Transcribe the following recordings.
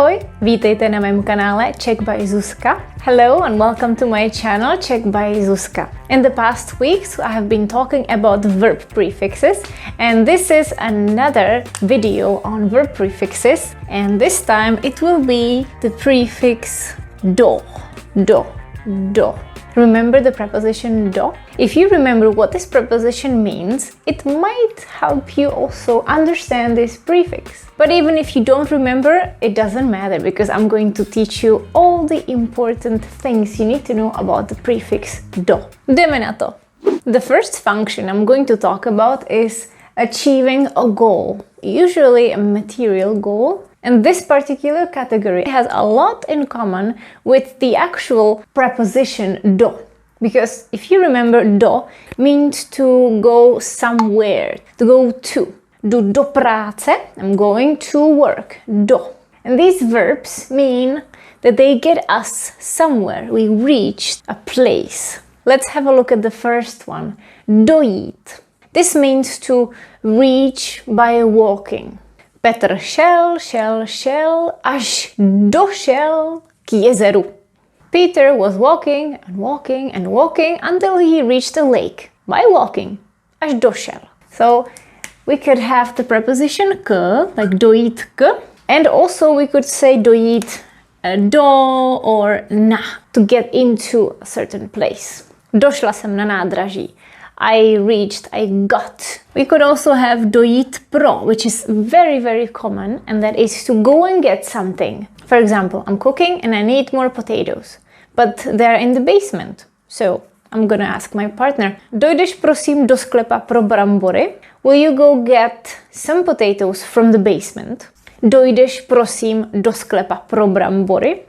Ahoj, vítejte na mém kanále Czech by Zuzka. Hello and welcome to my channel Czech by Zuzka. In the past weeks I have been talking about verb prefixes, and this is another video on verb prefixes, and this time it will be the prefix do. Remember the preposition do? If you remember what this preposition means, it might help you also understand this prefix. But even if you don't remember, it doesn't matter because I'm going to teach you all the important things you need to know about the prefix do. Jdeme na to. The first function I'm going to talk about is achieving a goal, usually a material goal. And this particular category has a lot in common with the actual preposition do. Because if you remember, do means to go somewhere, to go to. Jdu do práce, I'm going to work, do. And these verbs mean that they get us somewhere, we reach a place. Let's have a look at the first one, dojít. This means to reach by walking. Petr šel, až došel k jezeru. Peter was walking until he reached a lake by walking, až došel. So we could have the preposition k, like dojít k, and also we could say dojít do or na, to get into a certain place. Došla jsem na nádraží. I reached, I got. We could also have dojít pro, which is very, very common, and that is to go and get something. For example, I'm cooking and I need more potatoes, but they're in the basement. So I'm gonna ask my partner, dojdeš prosím do sklepa pro brambory? Will you go get some potatoes from the basement? Dojdeš prosím do sklepa pro brambory?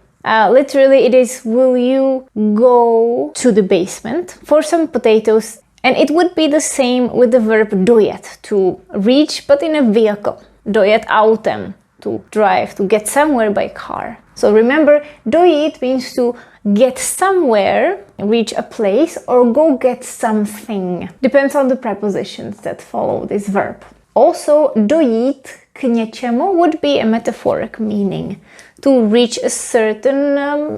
Literally it is, will you go to the basement for some potatoes? And it would be the same with the verb dojet, to reach but in a vehicle. Dojet autem, to drive, to get somewhere by car. So remember, dojít means to get somewhere, reach a place, or go get something. Depends on the prepositions that follow this verb. Also, dojít k něčemu would be a metaphoric meaning, to reach a certain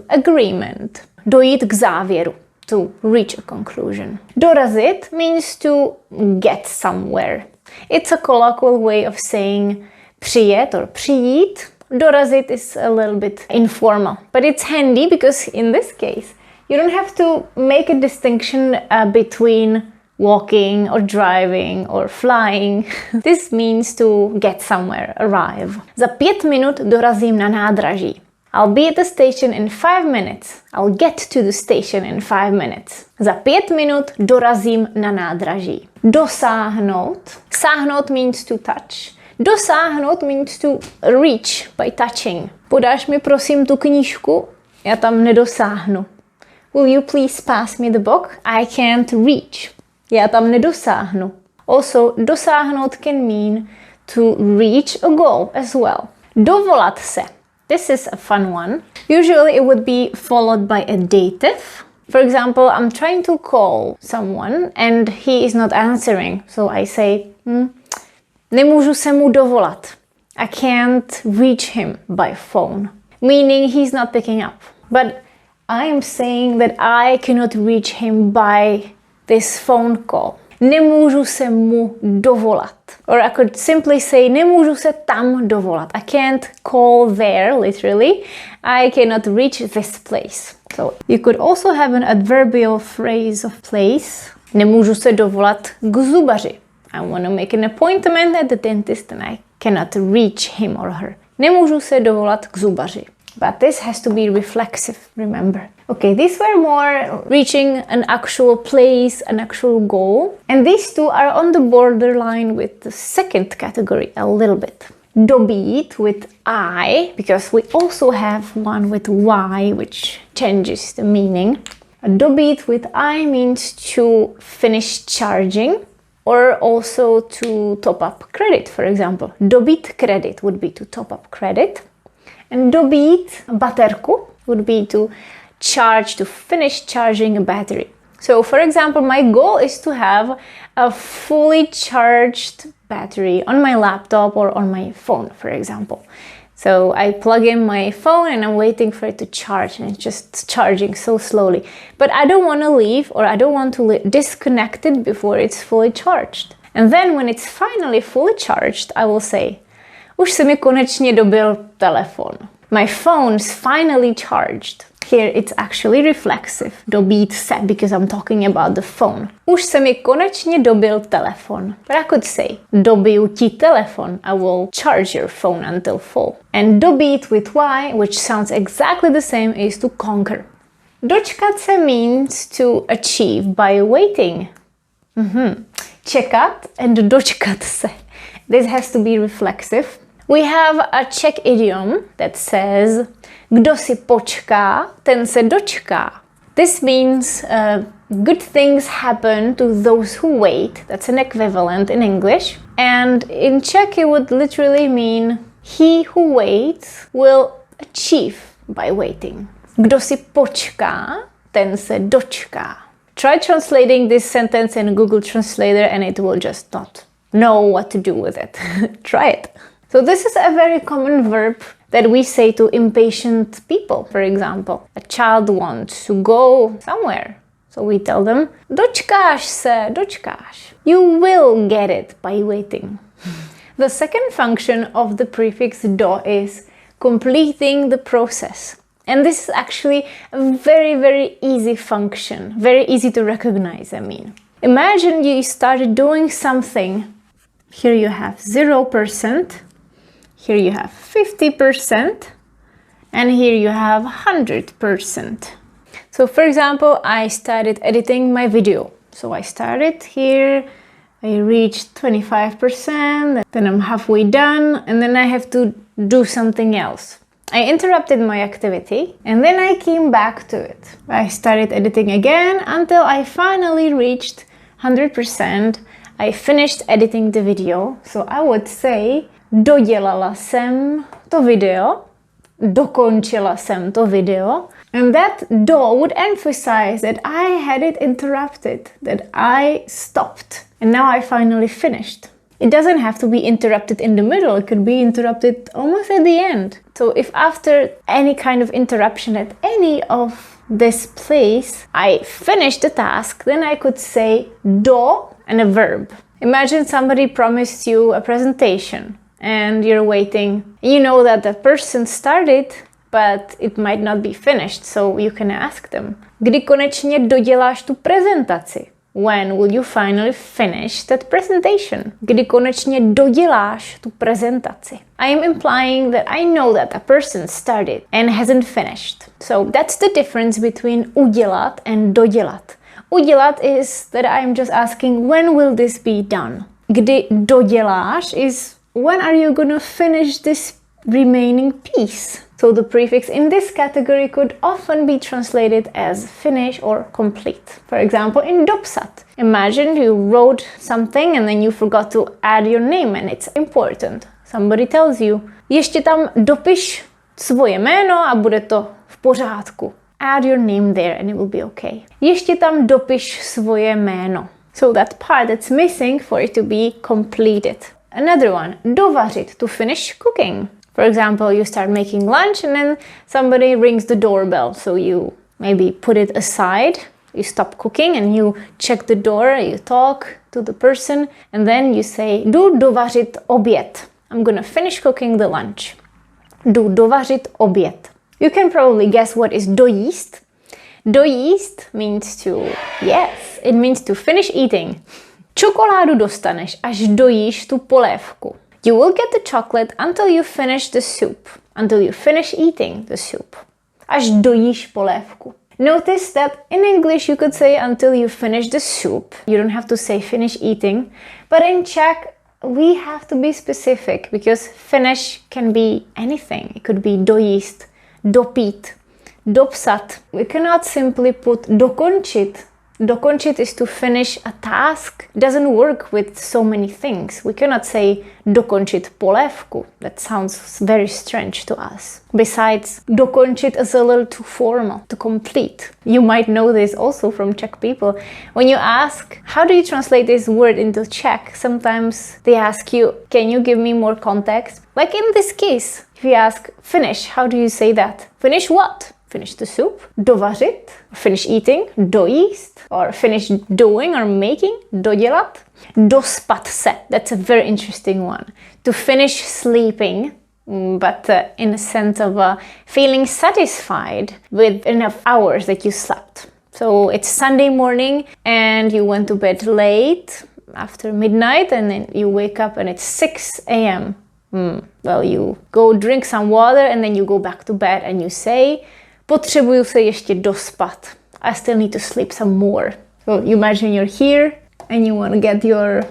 agreement. Dojít k závěru, to reach a conclusion. Dorazit means to get somewhere. It's a colloquial way of saying přijet or přijít. Dorazit is a little bit informal, but it's handy because in this case, you don't have to make a distinction between walking or driving or flying. This means to get somewhere, arrive. Za 5 minut dorazím na nádraží. I'll be at the station in 5 minutes. I'll get to the station in 5 minutes. Za 5 minut dorazím na nádraží. Dosáhnout. Sáhnout means to touch. Dosáhnout means to reach by touching. Podáš mi prosím tu knížku? Já tam nedosáhnu. Will you please pass me the book? I can't reach. Já tam nedosáhnu. Also, dosáhnout can mean to reach a goal as well. Dovolat se. This is a fun one. Usually it would be followed by a dative. For example, I'm trying to call someone and he is not answering. So I say, nemůžu se mu dovolat. I can't reach him by phone. Meaning he's not picking up. But I am saying that I cannot reach him by this phone call. Nemůžu se mu dovolat. Or I could simply say, nemůžu se tam dovolat. I can't call there, literally. I cannot reach this place. So you could also have an adverbial phrase of place. Nemůžu se dovolat k zubaři. I want to make an appointment at the dentist and I cannot reach him or her. Nemůžu se dovolat k zubaři. But this has to be reflexive, remember. Okay, these were more reaching an actual place, an actual goal. And these two are on the borderline with the second category a little bit. Dobít with I, because we also have one with Y, which changes the meaning. Dobít with I means to finish charging, or also to top up credit, for example. Dobít credit would be to top up credit. And dobít baterku would be to charge, to finish charging a battery. So for example, my goal is to have a fully charged battery on my laptop or on my phone, for example. So I plug in my phone and I'm waiting for it to charge, and it's just charging so slowly. But I don't want to leave, or I don't want to disconnect it before it's fully charged. And then when it's finally fully charged, I will say, už se mi konečně dobil telefon. My phone's finally charged. Here it's actually reflexive. Dobít se, because I'm talking about the phone. Už se mi konečně dobil telefon. But I could say, dobiju ti telefon. I will charge your phone until full. And dobít with Y, which sounds exactly the same, is to conquer. Dočkat se means to achieve by waiting. Čekat and dočkat se. This has to be reflexive. We have a Czech idiom that says, kdo si počká, ten se dočká. This means good things happen to those who wait. That's an equivalent in English. And in Czech it would literally mean, he who waits will achieve by waiting. Kdo si počká, ten se dočká. Try translating this sentence in Google Translator and it will just not know what to do with it. Try it. So this is a very common verb that we say to impatient people. For example, a child wants to go somewhere. So we tell them, dočkáš se, dočkáš. You will get it by waiting. The second function of the prefix do is completing the process. And this is actually a very, very easy function. Very easy to recognize, I mean. Imagine you started doing something. Here you have 0%. Here you have 50%, and here you have 100%. So for example, I started editing my video. So I started here, I reached 25%, then I'm halfway done, and then I have to do something else. I interrupted my activity, and then I came back to it. I started editing again until I finally reached 100%. I finished editing the video, so I would say, dodělala jsem to video, dokončila jsem to video, and that do would emphasize that I had it interrupted, that I stopped, and now I finally finished. It doesn't have to be interrupted in the middle, it could be interrupted almost at the end. So if after any kind of interruption at any of this place, I finished the task, then I could say do and a verb. Imagine somebody promised you a presentation. And you're waiting. You know that the person started, but it might not be finished, so you can ask them. Kdy konečně doděláš tu prezentaci? When will you finally finish that presentation? Kdy konečně doděláš tu prezentaci? I am implying that I know that a person started and hasn't finished. So that's the difference between udělat and dodělat. Udělat is that I'm just asking, when will this be done? Kdy doděláš is, when are you gonna finish this remaining piece? So the prefix in this category could often be translated as finish or complete. For example, in dopsat. Imagine you wrote something and then you forgot to add your name and it's important. Somebody tells you, ještě tam dopiš svoje jméno a bude to v pořádku. Add your name there and it will be okay. Ještě tam dopiš svoje jméno. So that part that's missing for it to be completed. Another one, dovařit, to finish cooking. For example, you start making lunch and then somebody rings the doorbell. So you maybe put it aside, you stop cooking and you check the door, you talk to the person and then you say, jdu dovařit oběd. I'm gonna finish cooking the lunch. Jdu dovařit oběd. You can probably guess what is dojíst. Dojíst means to, yes, it means to finish eating. Čokoládu dostaneš, až dojíš tu polévku. You will get the chocolate until you finish the soup, until you finish eating the soup. Až dojíš polévku. Notice that in English you could say until you finish the soup. You don't have to say finish eating. But in Czech, we have to be specific because finish can be anything. It could be dojíst, dopít, dopsat. We cannot simply put dokončit. dokončit is to finish a task. It doesn't work with so many things. We cannot say dokončit polévku. That sounds very strange to us. Besides, dokončit is a little too formal, to complete. You might know this also from Czech people. When you ask, how do you translate this word into Czech? Sometimes they ask you, can you give me more context? Like in this case, if you ask, finish, how do you say that? Finish what? Finish the soup, dovařit, finish eating, dojíst, or finish doing or making, dodělat. Dospat se, that's a very interesting one. To finish sleeping, but in a sense of feeling satisfied with enough hours that you slept. So it's Sunday morning and you went to bed late after midnight and then you wake up and it's 6 a.m. Well, you go drink some water and then you go back to bed and you say, potřebuju se ještě dospat. I still need to sleep some more. So you imagine you're here and you want to get your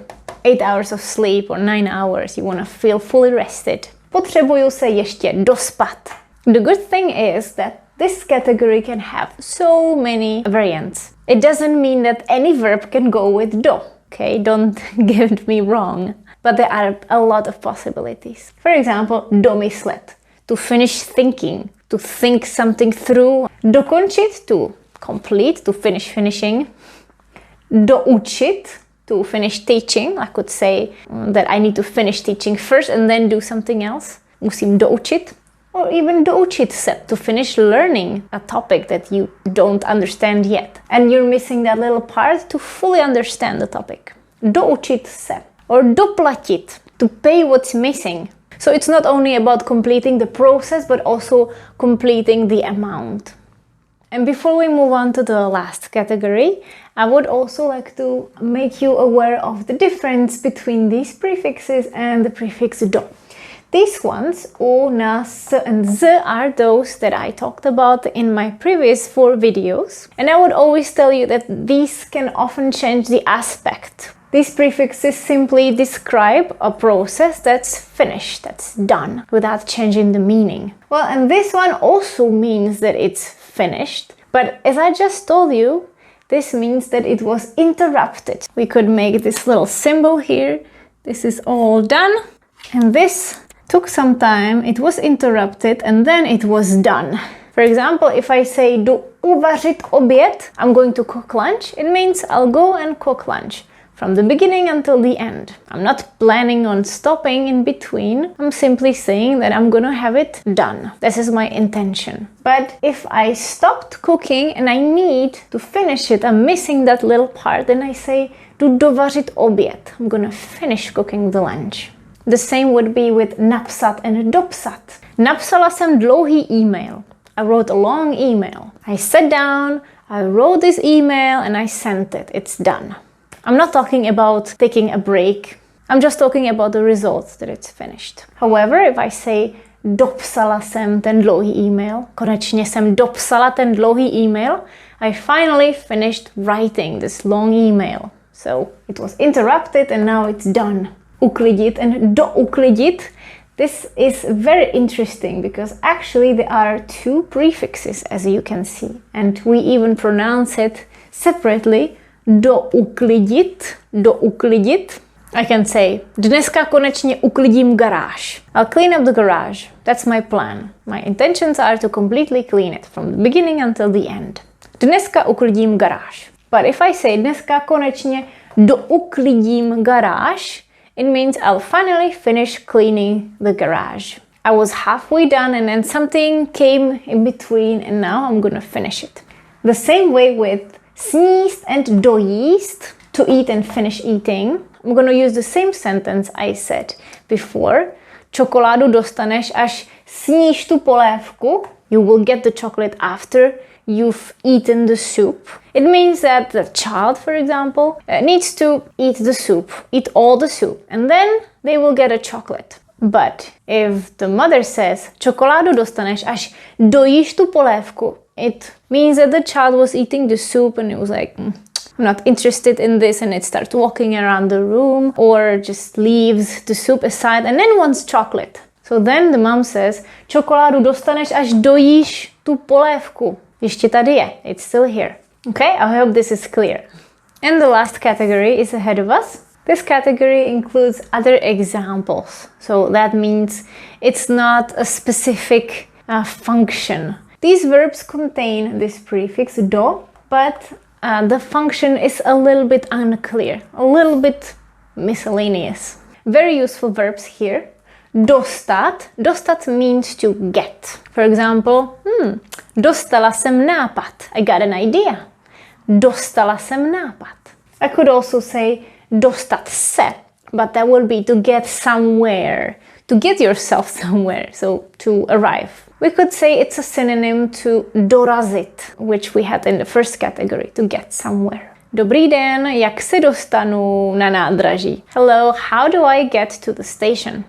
8 hours of sleep or 9 hours. You want to feel fully rested. Potřebuju se ještě dospat. The good thing is that this category can have so many variants. It doesn't mean that any verb can go with do. Okay, don't get me wrong. But there are a lot of possibilities. For example, domyslet, to finish thinking, to think something through. Dokončit, to complete, to finish finishing. Doučit, to finish teaching. I could say that I need to finish teaching first and then do something else. Musím doučit. Or even doučit se, to finish learning a topic that you don't understand yet. And you're missing that little part to fully understand the topic. Doučit se. Or doplatit, to pay what's missing. So it's not only about completing the process, but also completing the amount. And before we move on to the last category, I would also like to make you aware of the difference between these prefixes and the prefix do. These ones, o, na, s, and z, are those that I talked about in my previous 4 videos. And I would always tell you that these can often change the aspect. These prefixes simply describe a process that's finished, that's done, without changing the meaning. Well, and this one also means that it's finished, but as I just told you, this means that it was interrupted. We could make this little symbol here. This is all done, and this took some time, it was interrupted, and then it was done. For example, if I say jdu uvařit oběd, I'm going to cook lunch, it means I'll go and cook lunch. From the beginning until the end. I'm not planning on stopping in between. I'm simply saying that I'm gonna have it done. This is my intention. But if I stopped cooking and I need to finish it, I'm missing that little part, then I say jdu dovařit oběd. I'm gonna finish cooking the lunch. The same would be with napsat and dopsat. Napsala jsem dlouhý email. I wrote a long email. I sat down, I wrote this email and I sent it. It's done. I'm not talking about taking a break. I'm just talking about the results, that it's finished. However, if I say dopsala jsem ten dlouhý email, konečně jsem dopsala ten dlouhý email, I finally finished writing this long email. So it was interrupted and now it's done. Uklidit and douklidit. This is very interesting because actually there are 2 prefixes, as you can see, and we even pronounce it separately. Douklidit. I can say, dneska konečně uklidím garáž. I'll clean up the garage. That's my plan. My intentions are to completely clean it from the beginning until the end. Dneska uklidím garáž. But if I say dneska konečně douklidím garáž, it means I'll finally finish cleaning the garage. I was halfway done and then something came in between and now I'm gonna finish it. The same way with sníst and dojíst, to eat and finish eating. I'm gonna use the same sentence I said before. Čokoládu dostaneš, až sníš tu polévku. You will get the chocolate after you've eaten the soup. It means that the child, for example, needs to eat the soup, eat all the soup, and then they will get a chocolate. But if the mother says, čokoládu dostaneš, až dojíš tu polévku, it means that the child was eating the soup and it was like, I'm not interested in this, and it starts walking around the room or just leaves the soup aside and then wants chocolate. So then the mom says, čokoládu dostaneš, až dojíš tu polévku. Ještě tady je, it's still here. Okay, I hope this is clear. And the last category is ahead of us. This category includes other examples. So that means it's not a specific function. These verbs contain this prefix do, but the function is a little bit unclear, a little bit miscellaneous. Very useful verbs here. Dostat. Dostat means to get. For example, dostala jsem nápad. I got an idea. Dostala jsem nápad. I could also say dostat se, but that would be to get somewhere, to get yourself somewhere, so to arrive. We could say it's a synonym to dorazit, which we had in the first category, to get somewhere. Dobrý den, jak se dostanu na nádraží? Hello, how do I get to the station?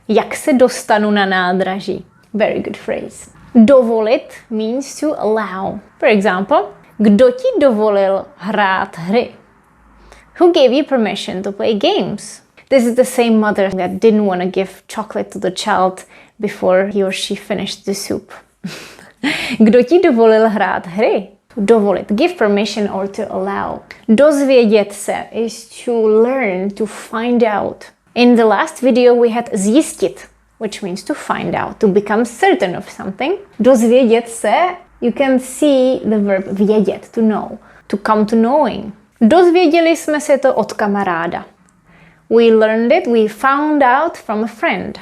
Jak se dostanu na nádraží? Very good phrase. Dovolit means to allow. For example, kdo ti dovolil hrát hry? Who gave you permission to play games? This is the same mother that didn't want to give chocolate to the child before he or she finished the soup. Kdo ti dovolil hrát hry? To dovolit, give permission or to allow. Dozvědět se is to learn, to find out. In the last video we had zjistit, which means to find out, to become certain of something. Dozvědět se, you can see the verb vědět, to know, to come to knowing. Dozvěděli jsme se to od kamaráda. We learned it, we found out from a friend.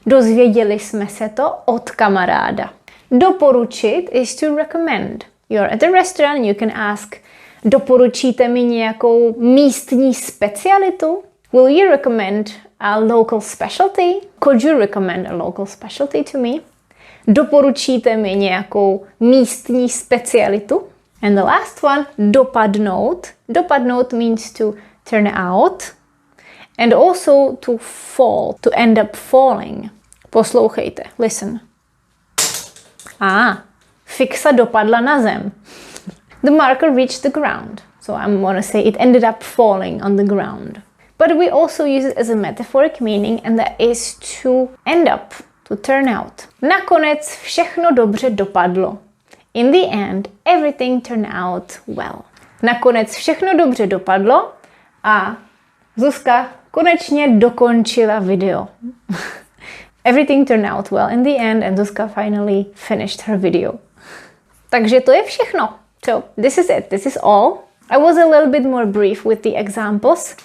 Dozvěděli jsme se to od kamaráda. Doporučit is to recommend. You're at a restaurant, you can ask, doporučíte mi nějakou místní specialitu? Will you recommend a local specialty? Could you recommend a local specialty to me? Doporučíte mi nějakou místní specialitu? And the last one, dopadnout. Dopadnout means to turn out and also to fall, to end up falling. Poslouchejte, listen. Fixa dopadla na zem. The marker reached the ground. So I'm going to say it ended up falling on the ground. But we also use it as a metaphoric meaning, and that is to end up, to turn out. Nakonec všechno dobře dopadlo. In the end, everything turned out well. Nakonec všechno dobře dopadlo a Zuzka konečně dokončila video. Everything turned out well in the end and Zuzka finally finished her video. Takže to je všechno. So this is it. This is all. I was a little bit more brief with the examples,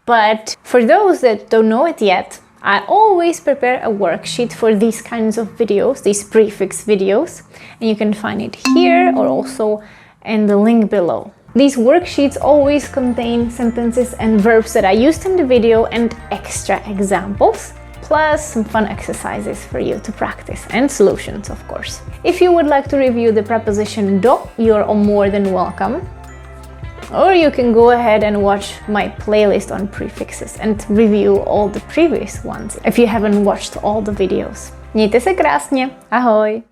but for those that don't know it yet, I always prepare a worksheet for these kinds of videos, these prefix videos, and you can find it here or also in the link below. These worksheets always contain sentences and verbs that I used in the video and extra examples, plus some fun exercises for you to practice and solutions, of course. If you would like to review the preposition do, you're more than welcome. Or you can go ahead and watch my playlist on prefixes and review all the previous ones if you haven't watched all the videos. Mějte se krásně, ahoj!